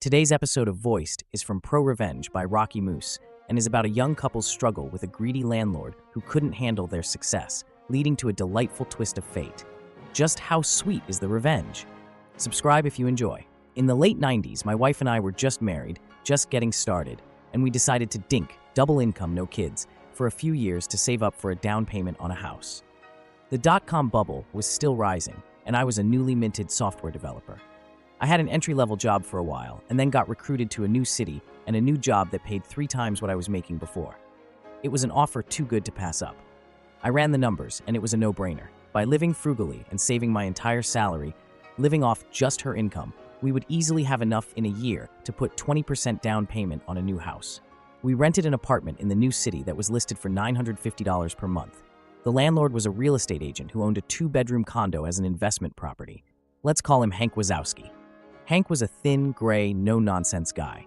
Today's episode of Voiced is from Pro Revenge by Rocky Moose and is about a young couple's struggle with a greedy landlord who couldn't handle their success, leading to a delightful twist of fate. Just how sweet is the revenge? Subscribe if you enjoy. In the late 90s, my wife and I were just married, just getting started, and we decided to DINK, double income, no kids, for a few years to save up for a down payment on a house. The dot-com bubble was still rising, and I was a newly minted software developer. I had an entry-level job for a while, and then got recruited to a new city and a new job that paid 3 times what I was making before. It was an offer too good to pass up. I ran the numbers, and it was a no-brainer. By living frugally and saving my entire salary, living off just her income, we would easily have enough in a year to put 20% down payment on a new house. We rented an apartment in the new city that was listed for $950 per month. The landlord was a real estate agent who owned a 2-bedroom condo as an investment property. Let's call him Hank Wazowski. Hank was a thin, gray, no-nonsense guy.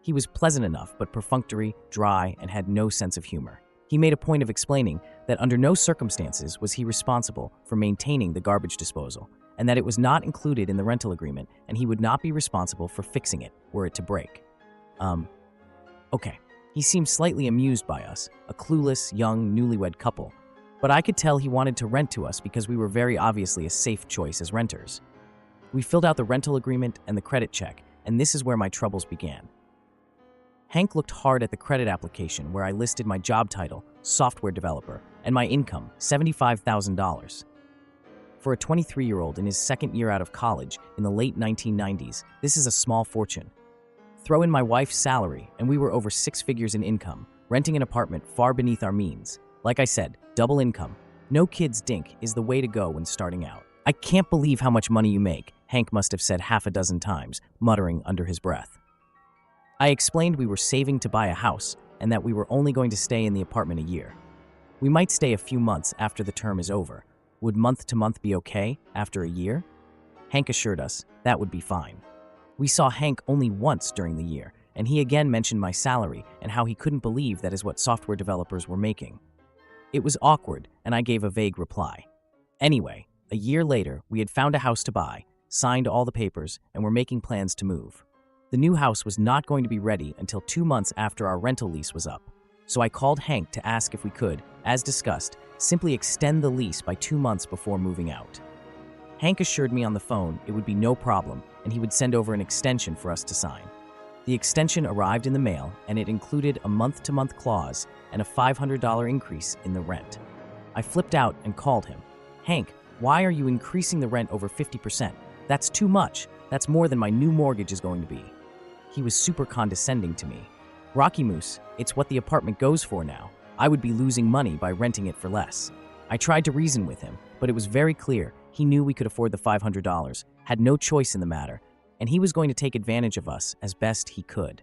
He was pleasant enough, but perfunctory, dry, and had no sense of humor. He made a point of explaining that under no circumstances was he responsible for maintaining the garbage disposal, and that it was not included in the rental agreement, and he would not be responsible for fixing it were it to break. Okay. He seemed slightly amused by us, a clueless, young, newlywed couple, but I could tell he wanted to rent to us because we were very obviously a safe choice as renters. We filled out the rental agreement and the credit check, and this is where my troubles began. Hank looked hard at the credit application where I listed my job title, software developer, and my income, $75,000. For a 23-year-old in his second year out of college in the late 1990s, this is a small fortune. Throw in my wife's salary, and we were over 6 figures in income, renting an apartment far beneath our means. Like I said, double income. No kids DINK is the way to go when starting out. I can't believe how much money you make, Hank must have said half a dozen times, muttering under his breath. I explained we were saving to buy a house and that we were only going to stay in the apartment a year. We might stay a few months after the term is over. Would month-to-month be okay after a year? Hank assured us that would be fine. We saw Hank only once during the year, and he again mentioned my salary and how he couldn't believe that is what software developers were making. It was awkward, and I gave a vague reply. Anyway, a year later, we had found a house to buy, signed all the papers, and were making plans to move. The new house was not going to be ready until 2 months after our rental lease was up. So I called Hank to ask if we could, as discussed, simply extend the lease by 2 months before moving out. Hank assured me on the phone it would be no problem, and he would send over an extension for us to sign. The extension arrived in the mail, and it included a month-to-month clause and a $500 increase in the rent. I flipped out and called him. Hank, why are you increasing the rent over 50%? That's too much. That's more than my new mortgage is going to be. He was super condescending to me. Rocky Moose, it's what the apartment goes for now. I would be losing money by renting it for less. I tried to reason with him, but it was very clear he knew we could afford the $500, had no choice in the matter, and he was going to take advantage of us as best he could.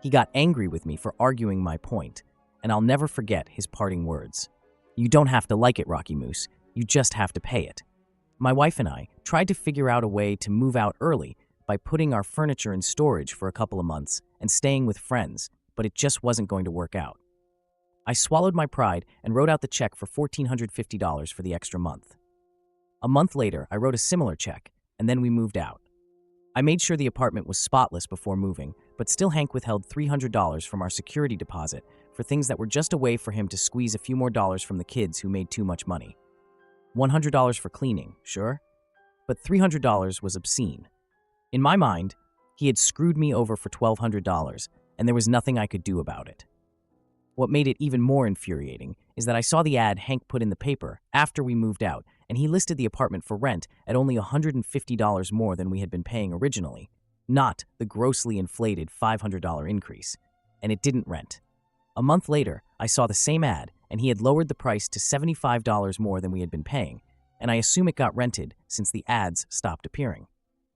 He got angry with me for arguing my point, and I'll never forget his parting words. You don't have to like it, Rocky Moose. You just have to pay it. My wife and I tried to figure out a way to move out early by putting our furniture in storage for a couple of months and staying with friends, but it just wasn't going to work out. I swallowed my pride and wrote out the check for $1,450 for the extra month. A month later, I wrote a similar check, and then we moved out. I made sure the apartment was spotless before moving, but still Hank withheld $300 from our security deposit for things that were just a way for him to squeeze a few more dollars from the kids who made too much money. $100 for cleaning, sure, but $300 was obscene. In my mind, he had screwed me over for $1,200, and there was nothing I could do about it. What made it even more infuriating is that I saw the ad Hank put in the paper after we moved out, and he listed the apartment for rent at only $150 more than we had been paying originally, not the grossly inflated $500 increase, and it didn't rent. A month later, I saw the same ad, and he had lowered the price to $75 more than we had been paying, and I assume it got rented since the ads stopped appearing.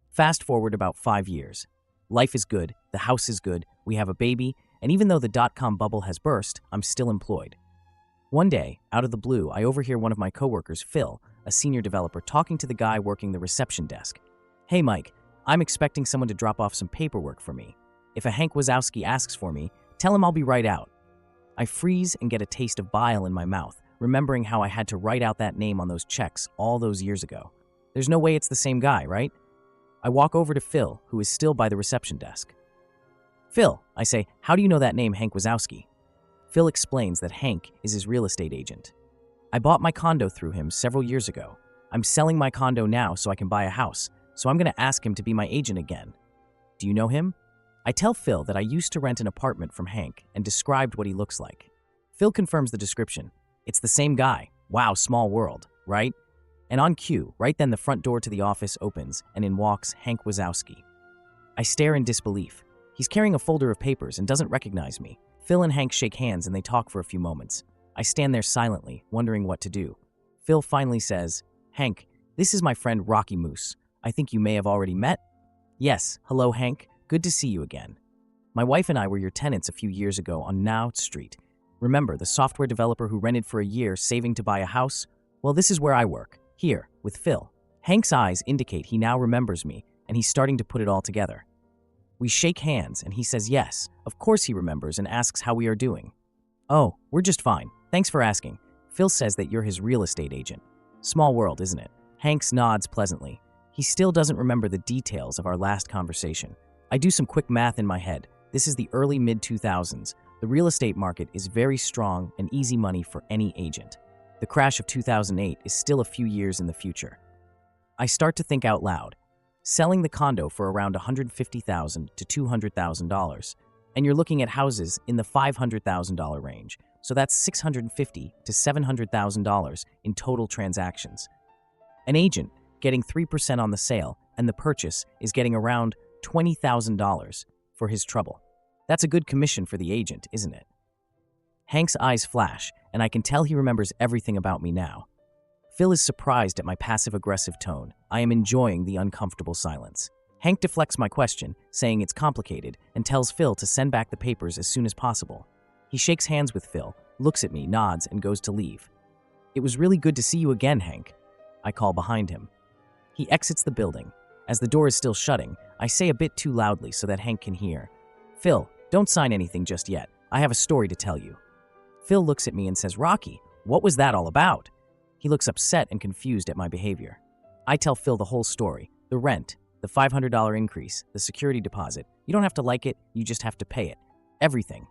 Fast forward about 5 years. Life is good, the house is good, we have a baby, and even though the dot-com bubble has burst, I'm still employed. One day, out of the blue, I overhear one of my coworkers, Phil, a senior developer, talking to the guy working the reception desk. Hey Mike, I'm expecting someone to drop off some paperwork for me. If a Hank Wazowski asks for me, tell him I'll be right out. I freeze and get a taste of bile in my mouth, remembering how I had to write out that name on those checks all those years ago. There's no way it's the same guy, right? I walk over to Phil, who is still by the reception desk. Phil, I say, how do you know that name, Hank Wazowski? Phil explains that Hank is his real estate agent. I bought my condo through him several years ago. I'm selling my condo now so I can buy a house, so I'm going to ask him to be my agent again. Do you know him? I tell Phil that I used to rent an apartment from Hank and described what he looks like. Phil confirms the description. It's the same guy. Wow, small world, right? And on cue, right then the front door to the office opens and in walks Hank Wazowski. I stare in disbelief. He's carrying a folder of papers and doesn't recognize me. Phil and Hank shake hands and they talk for a few moments. I stand there silently, wondering what to do. Phil finally says, Hank, this is my friend Rocky Moose. I think you may have already met? Yes, hello Hank, good to see you again. My wife and I were your tenants a few years ago on Now Street. Remember, the software developer who rented for a year saving to buy a house? Well, this is where I work, here, with Phil. Hank's eyes indicate he now remembers me, and he's starting to put it all together. We shake hands, and he says yes, of course he remembers, and asks how we are doing. Oh, we're just fine. Thanks for asking. Phil says that you're his real estate agent. Small world, isn't it? Hanks nods pleasantly. He still doesn't remember the details of our last conversation. I do some quick math in my head. This is the early mid-2000s. The real estate market is very strong and easy money for any agent. The crash of 2008 is still a few years in the future. I start to think out loud. Selling the condo for around $150,000 to $200,000, and you're looking at houses in the $500,000 range, so that's $650,000 to $700,000 in total transactions. An agent getting 3% on the sale and the purchase is getting around $20,000 for his trouble. That's a good commission for the agent, isn't it? Hank's eyes flash, and I can tell he remembers everything about me now. Phil is surprised at my passive-aggressive tone. I am enjoying the uncomfortable silence. Hank deflects my question, saying it's complicated, and tells Phil to send back the papers as soon as possible. He shakes hands with Phil, looks at me, nods, and goes to leave. It was really good to see you again, Hank. I call behind him. He exits the building. As the door is still shutting, I say a bit too loudly so that Hank can hear. Phil, don't sign anything just yet. I have a story to tell you. Phil looks at me and says, Rocky, what was that all about? He looks upset and confused at my behavior. I tell Phil the whole story. The rent, the $500 increase, the security deposit. You don't have to like it, you just have to pay it. Everything.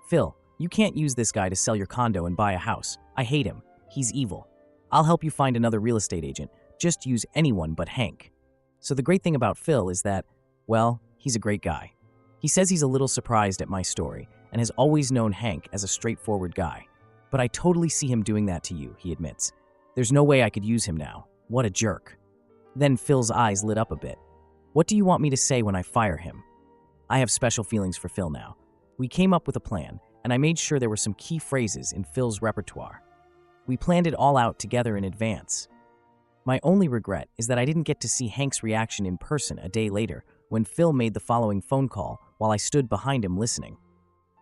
Phil, you can't use this guy to sell your condo and buy a house. I hate him. He's evil. I'll help you find another real estate agent. Just use anyone but Hank. So the great thing about Phil is that, well, he's a great guy. He says he's a little surprised at my story and has always known Hank as a straightforward guy. But I totally see him doing that to you, he admits. There's no way I could use him now. What a jerk. Then Phil's eyes lit up a bit. What do you want me to say when I fire him? I have special feelings for Phil now. We came up with a plan, and I made sure there were some key phrases in Phil's repertoire. We planned it all out together in advance. My only regret is that I didn't get to see Hank's reaction in person a day later when Phil made the following phone call while I stood behind him listening.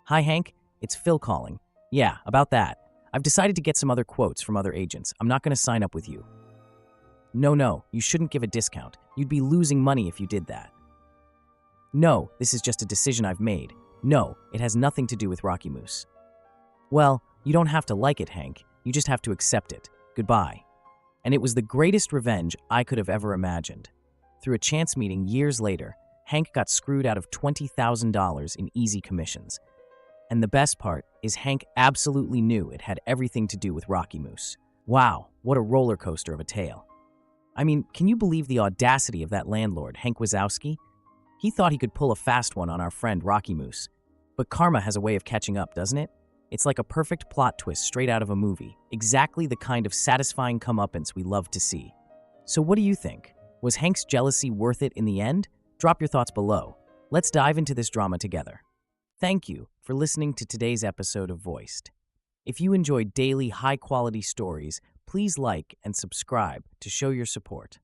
Hi, Hank. It's Phil calling. Yeah, about that. I've decided to get some other quotes from other agents. I'm not going to sign up with you. No, you shouldn't give a discount. You'd be losing money if you did that. No, this is just a decision I've made. No, it has nothing to do with Rocky Moose. Well, you don't have to like it, Hank. You just have to accept it. Goodbye. And it was the greatest revenge I could have ever imagined. Through a chance meeting years later, Hank got screwed out of $20,000 in easy commissions. And the best part is Hank absolutely knew it had everything to do with Rocky Moose. Wow, what a roller coaster of a tale. I mean, can you believe the audacity of that landlord, Hank Wazowski? He thought he could pull a fast one on our friend Rocky Moose. But karma has a way of catching up, doesn't it? It's like a perfect plot twist straight out of a movie, exactly the kind of satisfying comeuppance we love to see. So what do you think? Was Hank's jealousy worth it in the end? Drop your thoughts below. Let's dive into this drama together. Thank you for listening to today's episode of Voiced. If you enjoyed daily high-quality stories, please like and subscribe to show your support.